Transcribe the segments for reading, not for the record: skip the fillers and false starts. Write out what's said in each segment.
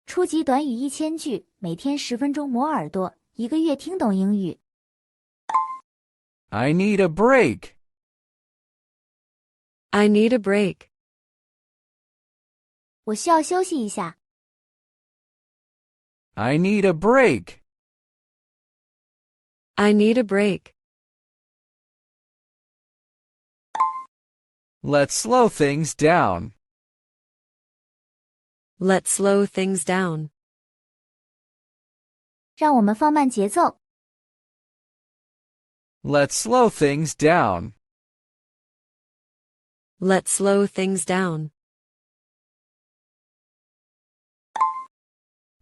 初级短语1000句，每天10分钟磨耳朵，一个月听懂英语。I need a break. I need a break. 我需要休息一下。I need a break. I need a break. Let's slow things down. Let's slow things down. 让我们放慢节奏。Let's slow things down. Let's slow things down.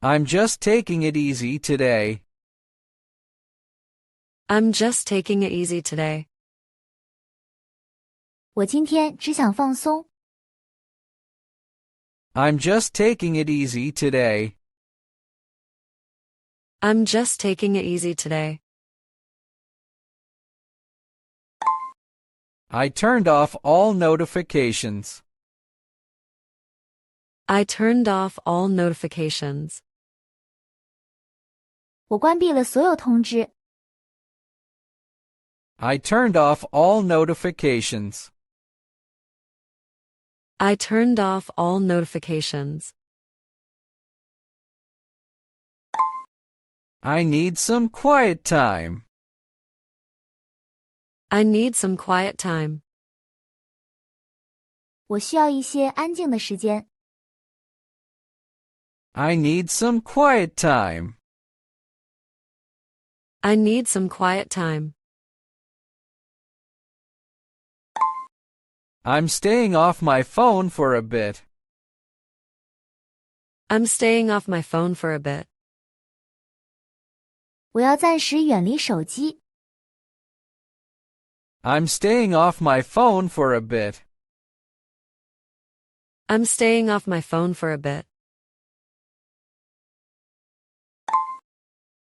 I'm just taking it easy today. I'm just taking it easy today. 我今天只想放松。I'm just taking it easy today. I'm just taking it easy today. I turned off all notifications. I turned off all notifications. 我关闭了所有通知。I turned off all notifications. I turned off all notifications. I need some quiet time. I need some quiet time. 我需要一些安静的时间。I need some quiet time. I need some quiet time. I'm staying off my phone for a bit. I'm staying off my phone for a bit. 我要暂时远离手机。I'm staying off my phone for a bit. I'm staying off my phone for a bit.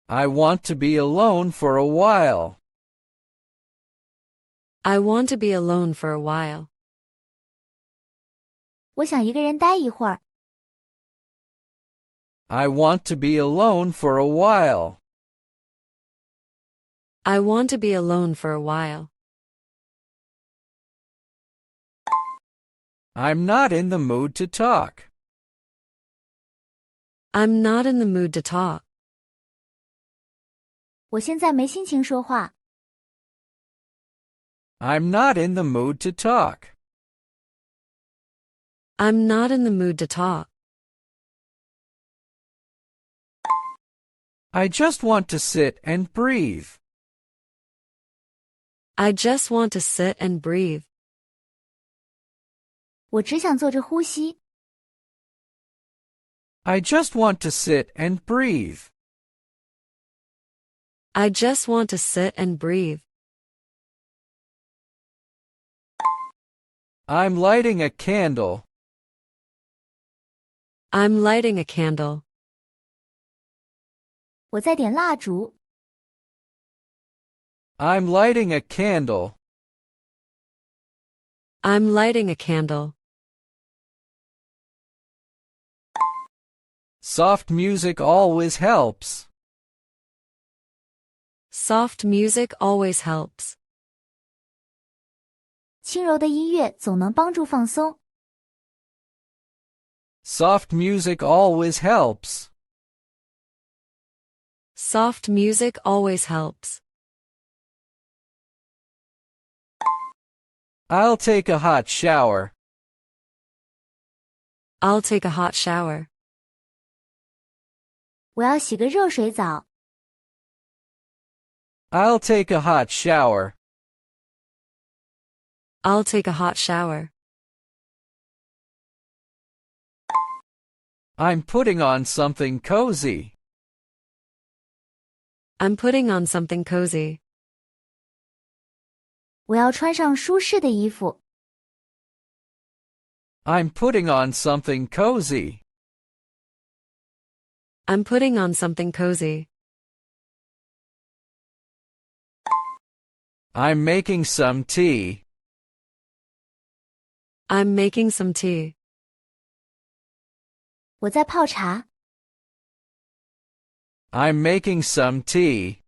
I want to be alone for a while. I want to be alone for a while. 我想一个人待一会儿。I want to be alone for a while. I want to be alone for a while. I'm not in the mood to talk. I'm not in the mood to talk. 我现在没心情说话。I'm not in the mood to talk. I'm not in the mood to talk. I just want to sit and breathe. I just want to sit and breathe. 我只想坐着呼吸。I just want to sit and breathe. I just want to sit and breathe. I'm lighting a candle. I'm lighting a candle. 我在点蜡烛。I'm lighting a candle. I'm lighting a candle. Soft music always helps. Soft music always helps. 轻柔的音乐总能帮助放松。Soft music always helps. Soft music always helps. I'll take a hot shower. I'll take a hot shower. 我要洗个热水澡。I'll take a hot shower. I'll take a hot shower. I'm putting on something cozy. I'm putting on something cozy. 我要穿上舒适的衣服。I'm putting on something cozy. I'm putting on something cozy. I'm making some tea. I'm making some tea. 我在泡茶。I'm making some tea.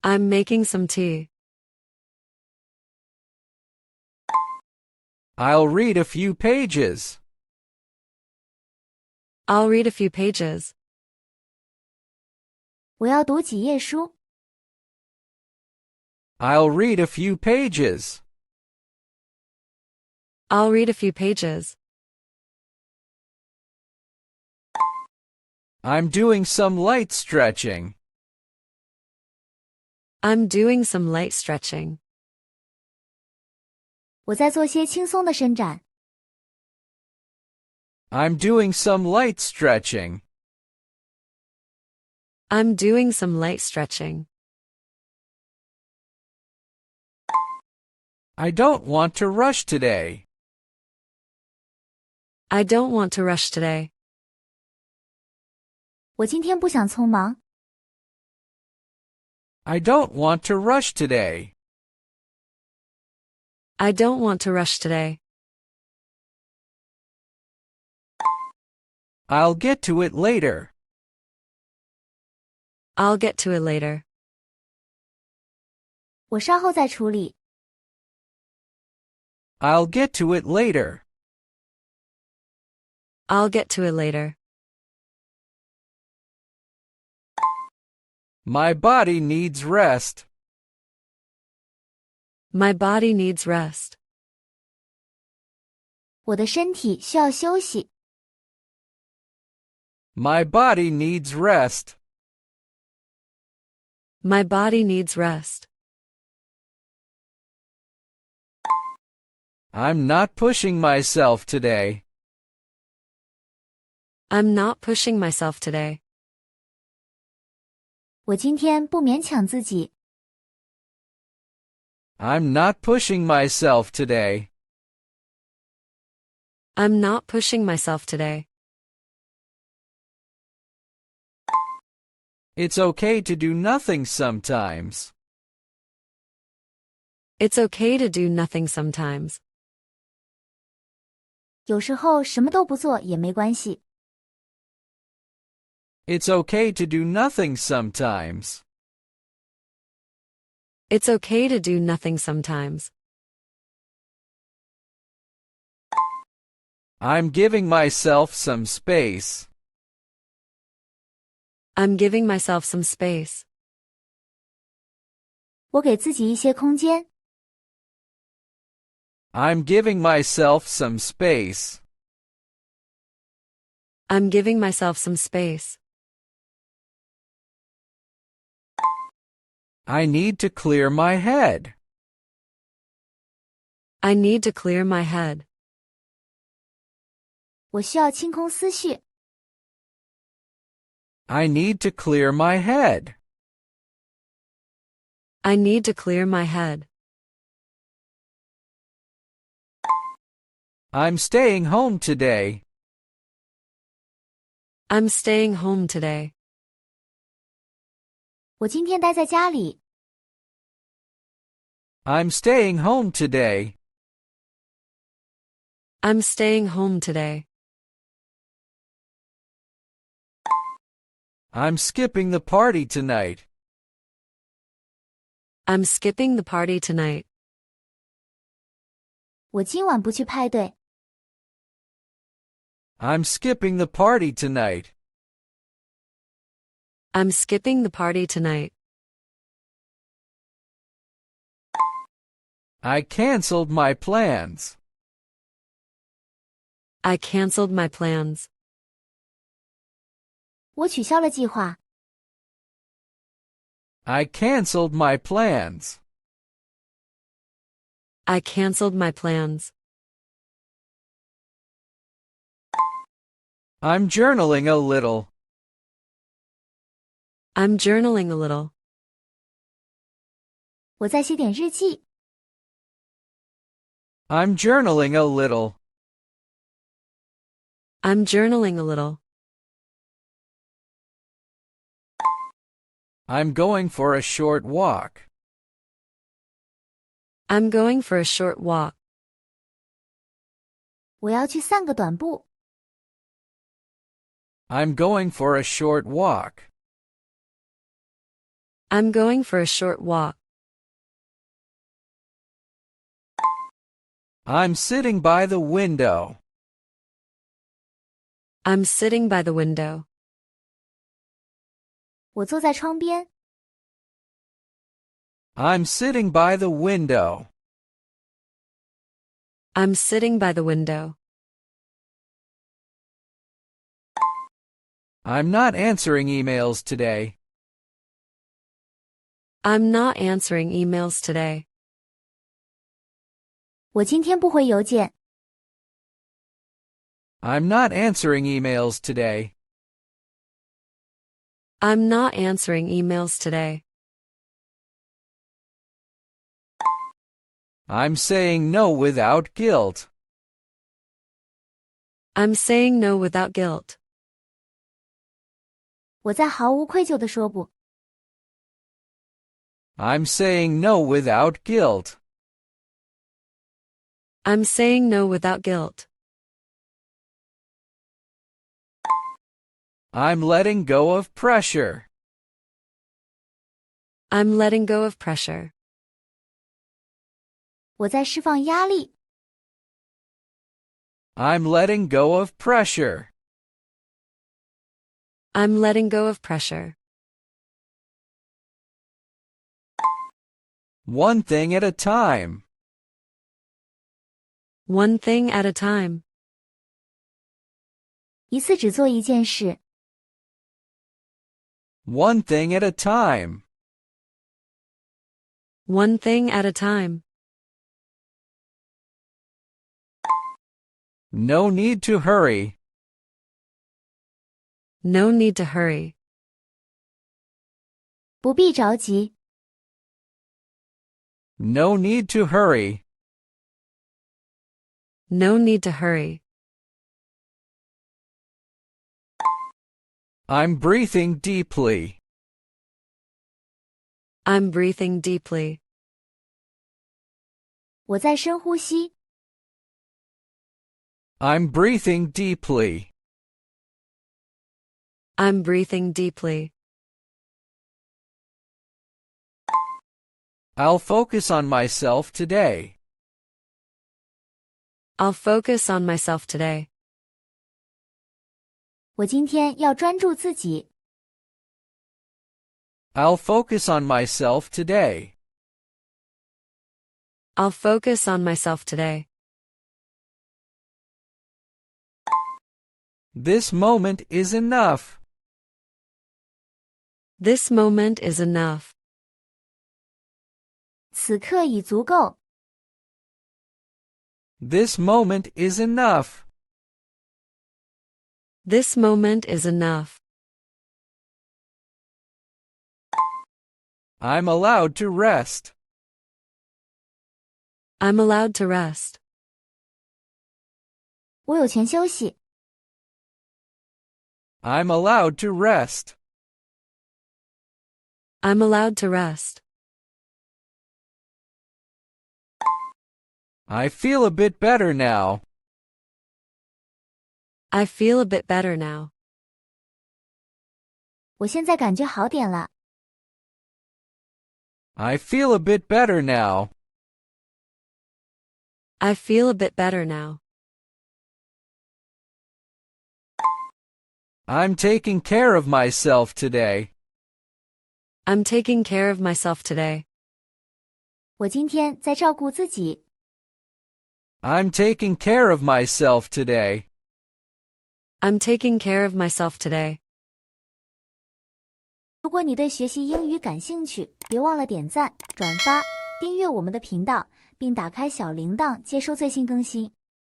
I'm making some tea. I'll read a few pages. I'll read a few pages. 我要读几页书。I'll read a few pages. I'll read a few pages. I'm doing some light stretching. I'm doing some light stretching. 我在做些轻松的伸展。I'm doing some light stretching. I'm doing some light stretching. I don't want to rush today. I don't want to rush today. 我今天不想匆忙。I don't want to rush today. I don't want to rush today. I'll get to it later. I'll get to it later. 我稍后再处理。I'll get to it later. I'll get to it later. My body needs rest. My body needs rest. 我的身体需要休息。My body needs rest. My body needs rest. I'm not pushing myself today. I'm not pushing myself today. 我今天不勉强自己。I'm not pushing myself today. I'm not pushing myself today. It's okay to do nothing sometimes. It's okay to do nothing sometimes. 有时候什么都不做也没关系。It's okay to do nothing sometimes. It's okay to do nothing sometimes. I'm giving myself some space. I'm giving myself some space. 我给自己一些空间。I'm giving myself some space. I'm giving myself some space. I need to clear my head. I need to clear my head. 我需要清空思绪。I need to clear my head. I need to clear my head. I'm staying home today. I'm staying home today. 我今天待在家里。I'm staying home today. I'm staying home today. I'm skipping the party tonight. I'm skipping the party tonight. 我今晚不去派对。I'm skipping the party tonight. I'm skipping the party tonight. I canceled my plans. I canceled my plans. 我取消了计划。I canceled my plans. I canceled my plans. I'm journaling a little. I'm journaling a little. 我在写点日记。I'm journaling a little. I'm journaling a little. I'm going for a short walk. I'm going for a short walk. 我要去散个短步。I'm going for a short walk. I'm going for a short walk. I'm sitting by the window. I'm sitting by the window. 我坐在窗边。I'm sitting by the window. I'm sitting by the window. I'm not answering emails today. I'm not answering emails today. 我今天不回邮件。I'm not answering emails today. I'm not answering emails today. I'm saying no without guilt. I'm saying no without guilt. 我在毫无愧疚地说不。I'm saying no without guilt. I'm saying no without guilt. I'm letting go of pressure. I'm letting go of pressure. 我在释放压力。I'm letting go of pressure. I'm letting go of pressure. One thing at a time. One thing at a time. 一次只做一件事。One thing at a time. One thing at a time. No need to hurry. No need to hurry. 不必着急。No need to hurry. No need to hurry. I'm breathing deeply. I'm breathing deeply. 我在深呼吸。I'm breathing deeply. I'm breathing deeply. I'll focus on myself today. I'll focus on myself today. 我今天要专注自己。I'll focus on myself today. I'll focus on myself today. This moment is enough. This moment is enough. 此刻已足够。This moment is enough. This moment is enough. I'm allowed to rest. I'm allowed to rest. 我有权休息。I'm allowed to rest. I'm allowed to rest. I feel a bit better now. I feel a bit better now. 我现在感觉好点了。I feel a bit better now. I feel a bit better now. I'm taking care of myself today. I'm taking care of myself today. 我今天在照顾自己。I'm taking care of myself today. I'm taking care of myself today. 如果你对学习英语感兴趣，别忘了点赞、转发、订阅我们的频道，并打开小铃铛接收最新更新。